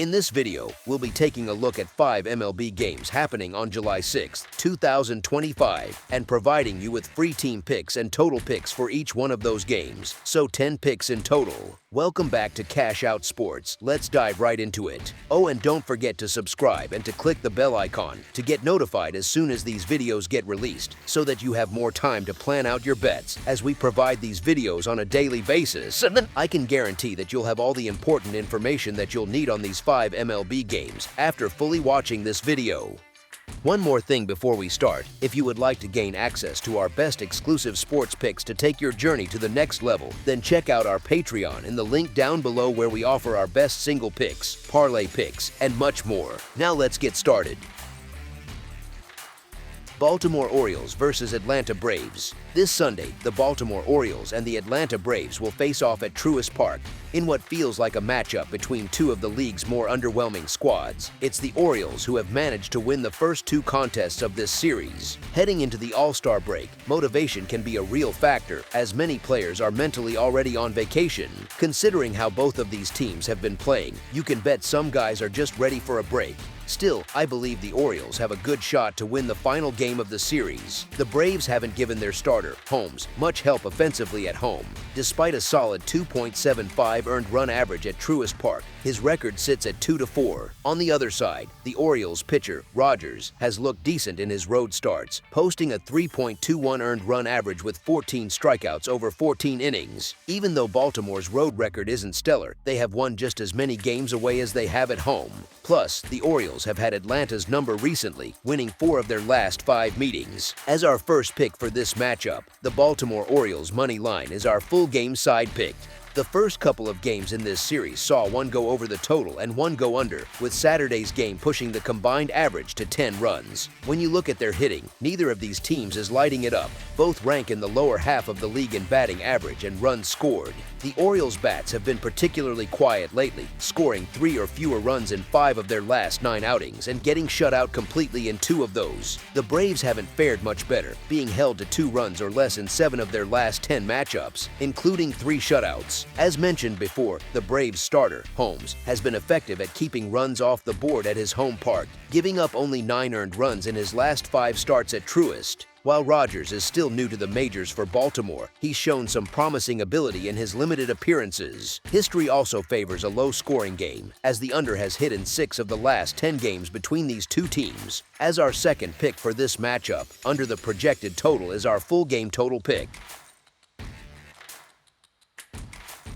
In this video, we'll be taking a look at 5 MLB games happening on July 6, 2025, and providing you with free team picks and total picks for each one of those games, so 10 picks in total. Welcome back to Cash Out Sports. Let's dive right into it. Oh, and don't forget to subscribe and to click the bell icon to get notified as soon as these videos get released, so that you have more time to plan out your bets as we provide these videos on a daily basis. I can guarantee that you'll have all the important information that you'll need on these 5 MLB games after fully watching this video. One more thing before we start: if you would like to gain access to our best exclusive sports picks to take your journey to the next level, then check out our Patreon in the link down below, where we offer our best single picks, parlay picks, and much more. Now let's get started. Baltimore Orioles versus Atlanta Braves. This Sunday, the Baltimore Orioles and the Atlanta Braves will face off at Truist Park in what feels like a matchup between two of the league's more underwhelming squads. It's the Orioles who have managed to win the first 2 contests of this series. Heading into the All-Star break, motivation can be a real factor, as many players are mentally already on vacation. Considering how both of these teams have been playing, you can bet some guys are just ready for a break. Still, I believe the Orioles have a good shot to win the final game of the series. The Braves haven't given their starter, Holmes, much help offensively at home. Despite a solid 2.75 earned run average at Truist Park, his record sits at 2-4. On the other side, the Orioles pitcher, Rogers, has looked decent in his road starts, posting a 3.21 earned run average with 14 strikeouts over 14 innings. Even though Baltimore's road record isn't stellar, they have won just as many games away as they have at home. Plus, the Orioles have had Atlanta's number recently, winning 4 of their last 5 meetings. As our first pick for this matchup, the Baltimore Orioles money line is our full game side pick. The first couple of games in this series saw one go over the total and one go under, with Saturday's game pushing the combined average to 10 runs. When you look at their hitting, neither of these teams is lighting it up. Both rank in the lower half of the league in batting average and runs scored. The Orioles' bats have been particularly quiet lately, scoring 3 or fewer runs in 5 of their last 9 outings and getting shut out completely in 2 of those. The Braves haven't fared much better, being held to 2 runs or less in 7 of their last 10 matchups, including 3 shutouts. As mentioned before, the Braves starter, Holmes, has been effective at keeping runs off the board at his home park, giving up only 9 earned runs in his last 5 starts at Truist. While Rogers is still new to the majors for Baltimore, he's shown some promising ability in his limited appearances. History also favors a low-scoring game, as the under has hit in 6 of the last 10 games between these 2 teams. As our second pick for this matchup, under the projected total is our full game total pick.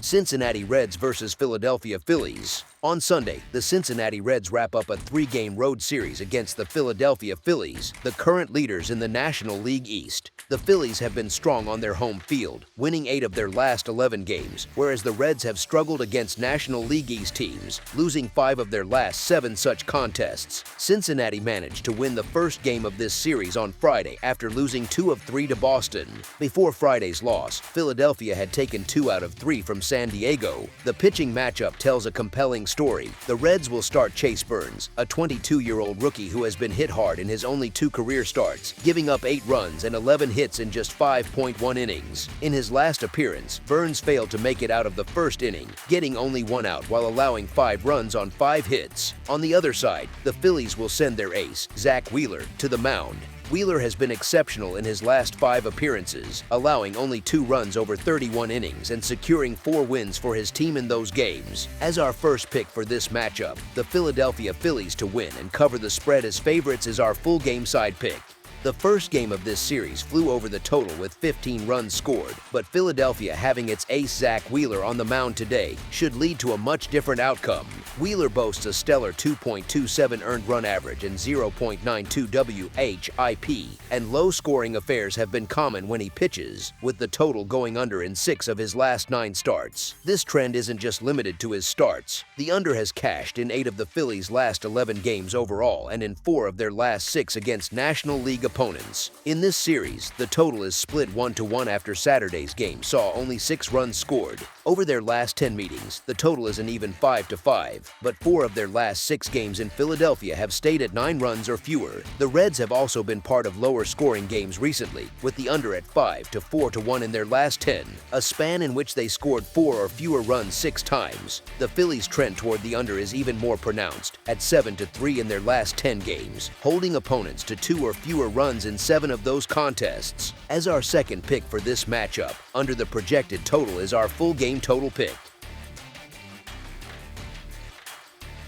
Cincinnati Reds versus Philadelphia Phillies. On Sunday, the Cincinnati Reds wrap up a 3-game road series against the Philadelphia Phillies, the current leaders in the National League East. The Phillies have been strong on their home field, winning 8 of their last 11 games, whereas the Reds have struggled against National League East teams, losing 5 of their last 7 such contests. Cincinnati managed to win the first game of this series on Friday after losing 2 of 3 to Boston. Before Friday's loss, Philadelphia had taken 2 out of 3 from San Diego. The pitching matchup tells a compelling story. The Reds will start Chase Burns, a 22-year-old rookie who has been hit hard in his only 2 career starts, giving up 8 runs and 11 hits in just 5.1 innings. In his last appearance, Burns failed to make it out of the first inning, getting only 1 out while allowing 5 runs on 5 hits. On the other side, the Phillies will send their ace, Zach Wheeler, to the mound. Wheeler has been exceptional in his last 5 appearances, allowing only 2 runs over 31 innings and securing 4 wins for his team in those games. As our first pick for this matchup, the Philadelphia Phillies to win and cover the spread as favorites is our full game side pick. The first game of this series flew over the total with 15 runs scored, but Philadelphia, having its ace Zach Wheeler on the mound today, should lead to a much different outcome. Wheeler boasts a stellar 2.27 earned run average and 0.92 WHIP, and low-scoring affairs have been common when he pitches, with the total going under in 6 of his last 9 starts. This trend isn't just limited to his starts. The under has cashed in 8 of the Phillies' last 11 games overall and in 4 of their last 6 against National League opponents. In this series, the total is split 1-1 after Saturday's game saw only 6 runs scored. Over their last 10 meetings, the total is an even 5-5. 5, but 4 of their last 6 games in Philadelphia have stayed at 9 runs or fewer. The Reds have also been part of lower scoring games recently, with the under at 5 to 4 to 1 in their last 10, a span in which they scored 4 or fewer runs 6 times. The Phillies' trend toward the under is even more pronounced, at 7 to 3 in their last 10 games, holding opponents to 2 or fewer runs in 7 of those contests. As our second pick for this matchup, under the projected total is our full game total pick.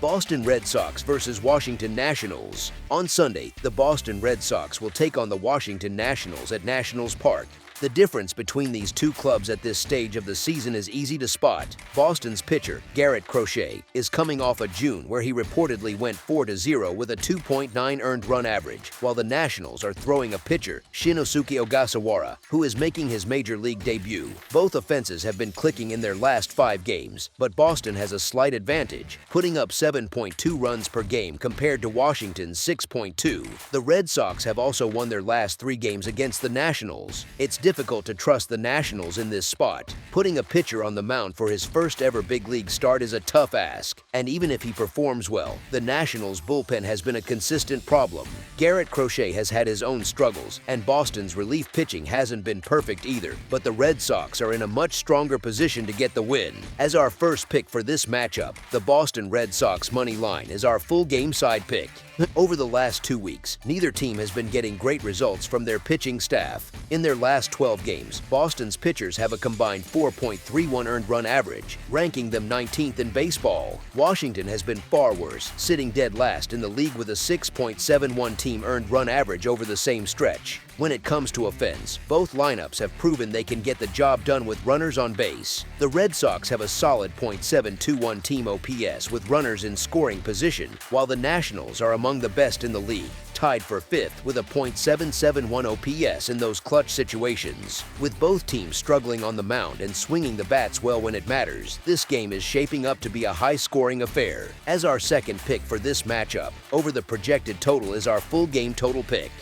Boston Red Sox versus Washington Nationals. On Sunday, the Boston Red Sox will take on the Washington Nationals at Nationals Park. The difference between these two clubs at this stage of the season is easy to spot. Boston's pitcher, Garrett Crochet, is coming off a June where he reportedly went 4-0 with a 2.9 earned run average, while the Nationals are throwing a pitcher, Shinosuke Ogasawara, who is making his major league debut. Both offenses have been clicking in their last 5 games, but Boston has a slight advantage, putting up 7.2 runs per game compared to Washington's 6.2. The Red Sox have also won their last 3 games against the Nationals. It's difficult to trust the Nationals in this spot. Putting a pitcher on the mound for his first ever big league start is a tough ask, and even if he performs well, the Nationals' bullpen has been a consistent problem. Garrett Crochet has had his own struggles, and Boston's relief pitching hasn't been perfect either, but the Red Sox are in a much stronger position to get the win. As our first pick for this matchup, the Boston Red Sox money line is our full game side pick. Over the last 2 weeks, neither team has been getting great results from their pitching staff. In their last 12 games, Boston's pitchers have a combined 4.31 earned run average, ranking them 19th in baseball. Washington has been far worse, sitting dead last in the league with a 6.71 team earned run average over the same stretch. When it comes to offense, both lineups have proven they can get the job done with runners on base. The Red Sox have a solid .721 team OPS with runners in scoring position, while the Nationals are among the best in the league, tied for 5th with a .771 OPS in those clutch situations. With both teams struggling on the mound and swinging the bats well when it matters, this game is shaping up to be a high-scoring affair. As our second pick for this matchup, over the projected total is our full game total pick.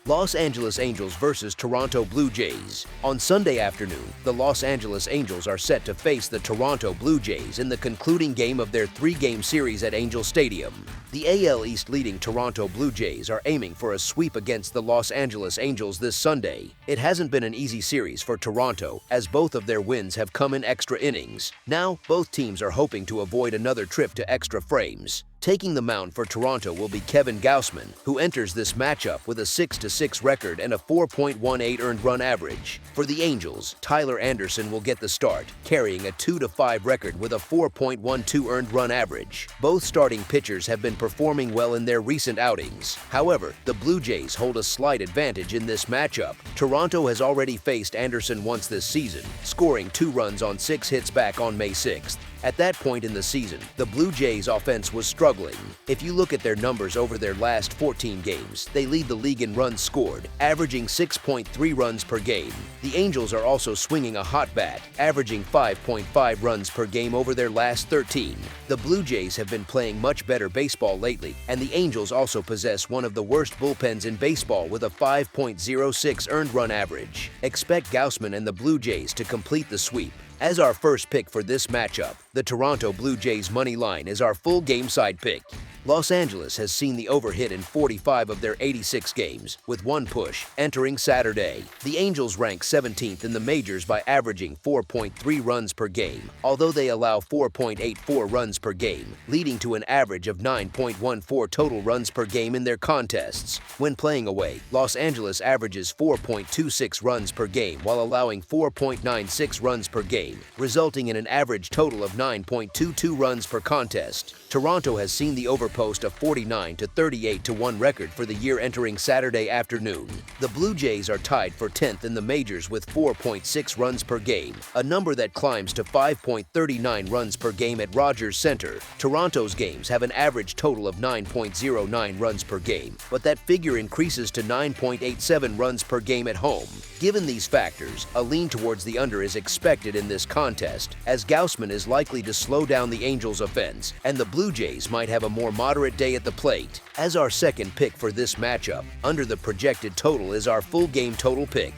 Los Angeles Angels versus Toronto Blue Jays. On Sunday afternoon, the Los Angeles Angels are set to face the Toronto Blue Jays in the concluding game of their 3-game series at Angel Stadium. The AL East leading Toronto Blue Jays are aiming for a sweep against the Los Angeles Angels this Sunday. It hasn't been an easy series for Toronto, as both of their wins have come in extra innings. Now, both teams are hoping to avoid another trip to extra frames. Taking the mound for Toronto will be Kevin Gausman, who enters this matchup with a 6-6 record and a 4.18 earned run average. For the Angels, Tyler Anderson will get the start, carrying a 2-5 record with a 4.12 earned run average. Both starting pitchers have been performing well in their recent outings. However, the Blue Jays hold a slight advantage in this matchup. Toronto has already faced Anderson once this season, scoring 2 runs on 6 hits back on May 6th. At that point in the season, the Blue Jays offense was struggling. If you look at their numbers over their last 14 games, they lead the league in runs scored, averaging 6.3 runs per game. The Angels are also swinging a hot bat, averaging 5.5 runs per game over their last 13. The Blue Jays have been playing much better baseball lately, and the Angels also possess one of the worst bullpens in baseball with a 5.06 earned run average. Expect Gausman and the Blue Jays to complete the sweep. As our first pick for this matchup, the Toronto Blue Jays money line is our full game side pick. Los Angeles has seen the over-hit in 45 of their 86 games, with 1 push, entering Saturday. The Angels rank 17th in the majors by averaging 4.3 runs per game, although they allow 4.84 runs per game, leading to an average of 9.14 total runs per game in their contests. When playing away, Los Angeles averages 4.26 runs per game while allowing 4.96 runs per game, resulting in an average total of 9.22 runs per contest. Toronto has seen the overpost a 49-38-1 record for the year entering Saturday afternoon. The Blue Jays are tied for 10th in the majors with 4.6 runs per game, a number that climbs to 5.39 runs per game at Rogers Center. Toronto's games have an average total of 9.09 runs per game, but that figure increases to 9.87 runs per game at home. Given these factors, a lean towards the under is expected in this contest, as Gausman is likely to slow down the Angels' offense, and the Blue Jays might have a more moderate day at the plate. As our second pick for this matchup, under the projected total is our full game total pick.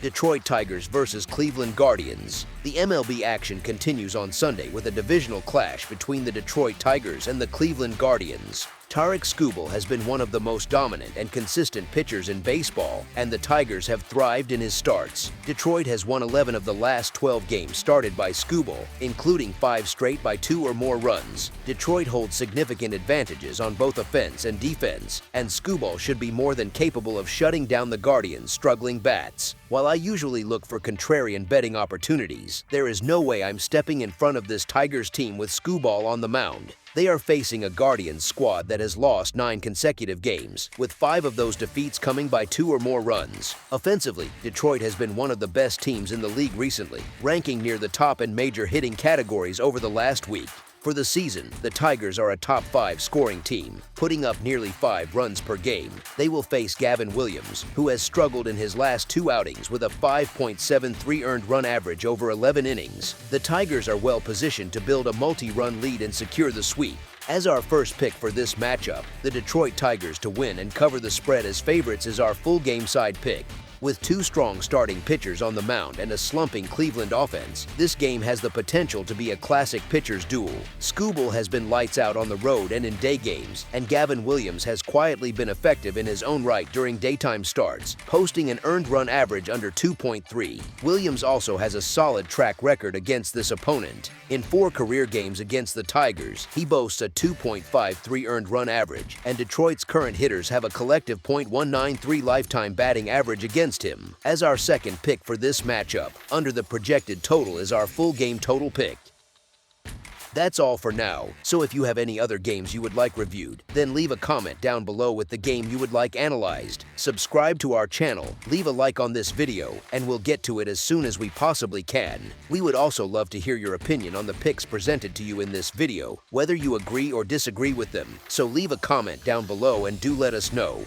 Detroit Tigers versus Cleveland Guardians. The MLB action continues on Sunday with a divisional clash between the Detroit Tigers and the Cleveland Guardians. Tarik Skubal has been one of the most dominant and consistent pitchers in baseball, and the Tigers have thrived in his starts. Detroit has won 11 of the last 12 games started by Skubal, including 5 straight by 2 or more runs. Detroit holds significant advantages on both offense and defense, and Skubal should be more than capable of shutting down the Guardians' struggling bats. While I usually look for contrarian betting opportunities, there is no way I'm stepping in front of this Tigers team with Skubal on the mound. They are facing a Guardians squad that has lost 9 consecutive games, with 5 of those defeats coming by 2 or more runs. Offensively, Detroit has been one of the best teams in the league recently, ranking near the top in major hitting categories over the last week. For the season, the Tigers are a top 5 scoring team, putting up nearly 5 runs per game. They will face Gavin Williams, who has struggled in his last 2 outings with a 5.73 earned run average over 11 innings. The Tigers are well positioned to build a multi-run lead and secure the sweep. As our first pick for this matchup, the Detroit Tigers to win and cover the spread as favorites is our full game side pick. With 2 strong starting pitchers on the mound and a slumping Cleveland offense, this game has the potential to be a classic pitcher's duel. Skubal has been lights out on the road and in day games, and Gavin Williams has quietly been effective in his own right during daytime starts, posting an earned run average under 2.3. Williams also has a solid track record against this opponent. In 4 career games against the Tigers, he boasts a 2.53 earned run average, and Detroit's current hitters have a collective .193 lifetime batting average against him. As our second pick for this matchup, under the projected total is our full game total pick. That's all for now, so if you have any other games you would like reviewed, then leave a comment down below with the game you would like analyzed. Subscribe to our channel, leave a like on this video, and we'll get to it as soon as we possibly can. We would also love to hear your opinion on the picks presented to you in this video, whether you agree or disagree with them, so leave a comment down below and do let us know.